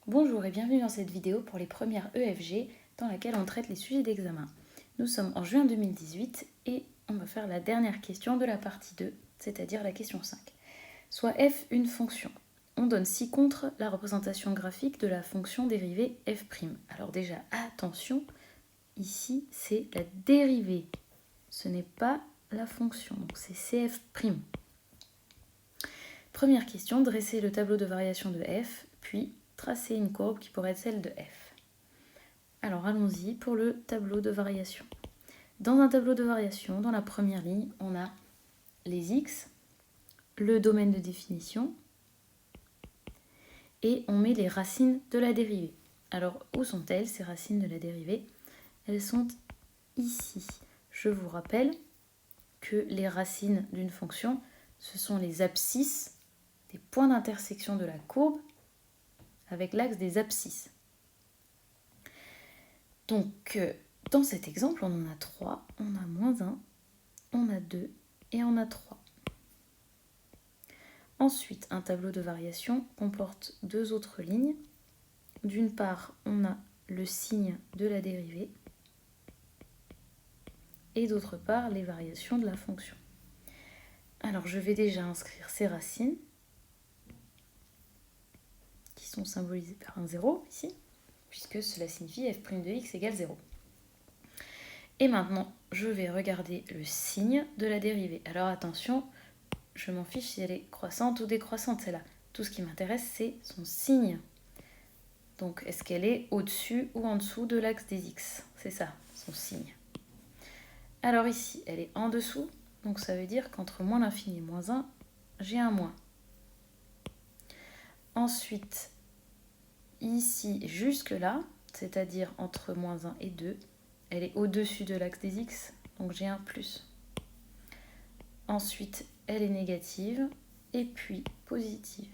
Bonjour et bienvenue dans cette vidéo pour les premières EFG dans laquelle on traite les sujets d'examen. Nous sommes en juin 2018 et on va faire la dernière question de la partie 2, c'est-à-dire la question 5. Soit f une fonction. On donne ci-contre la représentation graphique de la fonction dérivée f'. Alors déjà, attention, ici c'est la dérivée, ce n'est pas la fonction, donc c'est cf'. Première question, dresser le tableau de variation de f, puis tracer une courbe qui pourrait être celle de f. Alors allons-y pour le tableau de variation. Dans un tableau de variation, dans la première ligne, on a les x, le domaine de définition, et on met les racines de la dérivée. Alors où sont-elles, ces racines de la dérivée? Elles sont ici. Je vous rappelle que les racines d'une fonction, ce sont les abscisses des points d'intersection de la courbe avec l'axe des abscisses. Donc, dans cet exemple, on en a 3, on a -1, on a 2 et on a 3. Ensuite, un tableau de variation comporte deux autres lignes. D'une part, on a le signe de la dérivée et d'autre part, les variations de la fonction. Alors, je vais déjà inscrire ces racines qui sont symbolisées par un 0 ici, puisque cela signifie f' de x égale 0. Et maintenant, je vais regarder le signe de la dérivée. Alors attention, je m'en fiche si elle est croissante ou décroissante, celle-là. Tout ce qui m'intéresse, c'est son signe. Donc, est-ce qu'elle est au-dessus ou en dessous de l'axe des x? C'est ça, son signe. Alors ici, elle est en dessous, donc ça veut dire qu'entre moins l'infini et moins 1, j'ai un moins. Ensuite, ici, jusque-là, c'est-à-dire entre moins 1 et 2, elle est au-dessus de l'axe des x, donc j'ai un plus. Ensuite, elle est négative, et puis positive.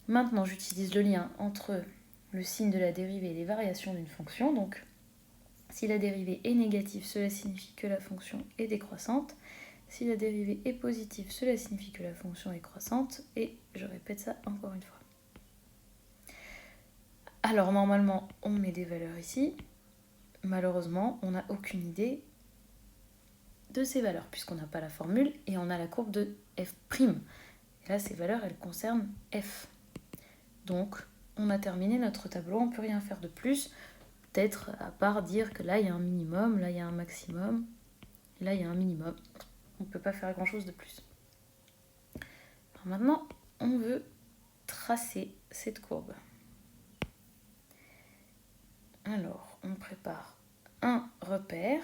Maintenant, j'utilise le lien entre le signe de la dérivée et les variations d'une fonction. Donc, si la dérivée est négative, cela signifie que la fonction est décroissante. Si la dérivée est positive, cela signifie que la fonction est croissante. Et je répète ça encore une fois. Alors, normalement, on met des valeurs ici. Malheureusement, on n'a aucune idée de ces valeurs, puisqu'on n'a pas la formule et on a la courbe de f'. Et là, ces valeurs, elles concernent f. Donc, on a terminé notre tableau, on ne peut rien faire de plus, peut-être à part dire que là, il y a un minimum, là, il y a un maximum, et là, il y a un minimum. On ne peut pas faire grand-chose de plus. Alors maintenant, on veut tracer cette courbe. Alors, on prépare un repère.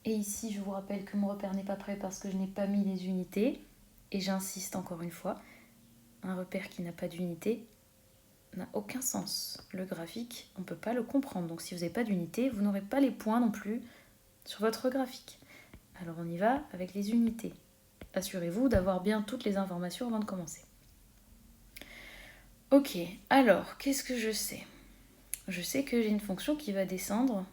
Et ici, je vous rappelle que mon repère n'est pas prêt parce que je n'ai pas mis les unités. Et j'insiste encore une fois, un repère qui n'a pas d'unité n'a aucun sens. Le graphique, on ne peut pas le comprendre. Donc si vous n'avez pas d'unité, vous n'aurez pas les points non plus sur votre graphique. Alors on y va avec les unités. Assurez-vous d'avoir bien toutes les informations avant de commencer. Ok, alors qu'est-ce que je sais? Je sais que j'ai une fonction qui va descendre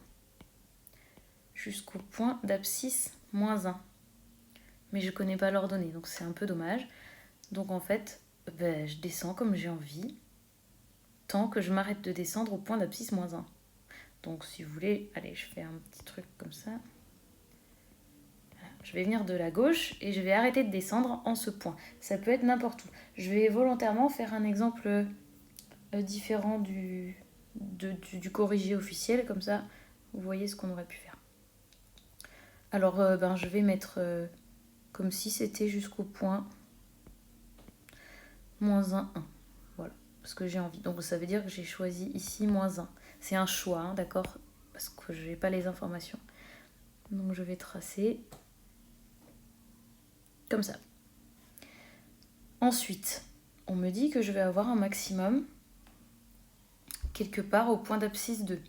jusqu'au point d'abscisse -1. Mais je ne connais pas l'ordonnée, donc c'est un peu dommage. Donc en fait, je descends comme j'ai envie, tant que je m'arrête de descendre au point d'abscisse -1. Donc si vous voulez, allez, je fais un petit truc comme ça. Je vais venir de la gauche et je vais arrêter de descendre en ce point. Ça peut être n'importe où. Je vais volontairement faire un exemple différent du corrigé officiel, comme ça vous voyez ce qu'on aurait pu faire. Alors je vais mettre comme si c'était jusqu'au point -1, 1. Voilà, parce que j'ai envie. Donc ça veut dire que j'ai choisi ici -1. C'est un choix, hein, d'accord? Parce que je n'ai pas les informations. Donc je vais tracer comme ça. Ensuite, on me dit que je vais avoir un maximum quelque part au point d'abscisse 2.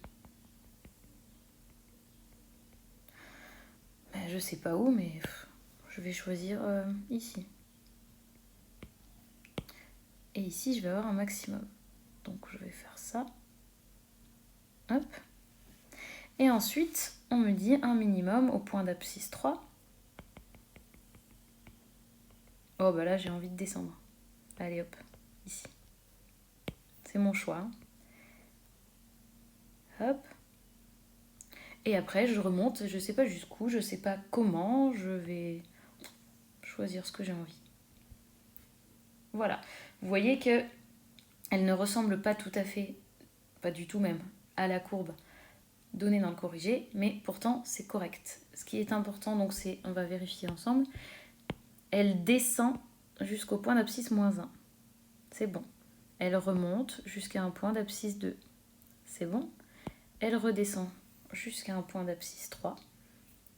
Je sais pas où, mais je vais choisir ici. Et ici, je vais avoir un maximum. Donc je vais faire ça. Hop. Et ensuite, on me dit un minimum au point d'abscisse 3. Oh bah là j'ai envie de descendre. Allez hop, ici. C'est mon choix. Hop. Et après je remonte, je sais pas jusqu'où, je sais pas comment, je vais choisir ce que j'ai envie. Voilà. Vous voyez que elle ne ressemble pas tout à fait, pas du tout même, à la courbe donnée dans le corrigé, mais pourtant c'est correct. Ce qui est important, donc c'est, on va vérifier ensemble, elle descend jusqu'au point d'abscisse moins 1. C'est bon. Elle remonte jusqu'à un point d'abscisse 2. C'est bon. Elle redescend jusqu'à un point d'abscisse 3.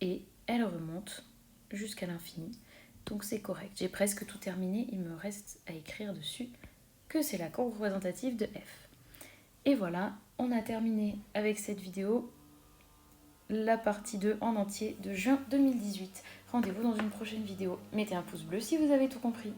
Et elle remonte jusqu'à l'infini. Donc c'est correct. J'ai presque tout terminé. Il me reste à écrire dessus que c'est la courbe représentative de f. Et voilà, on a terminé avec cette vidéo la partie 2 en entier de juin 2018. Rendez-vous dans une prochaine vidéo. Mettez un pouce bleu si vous avez tout compris.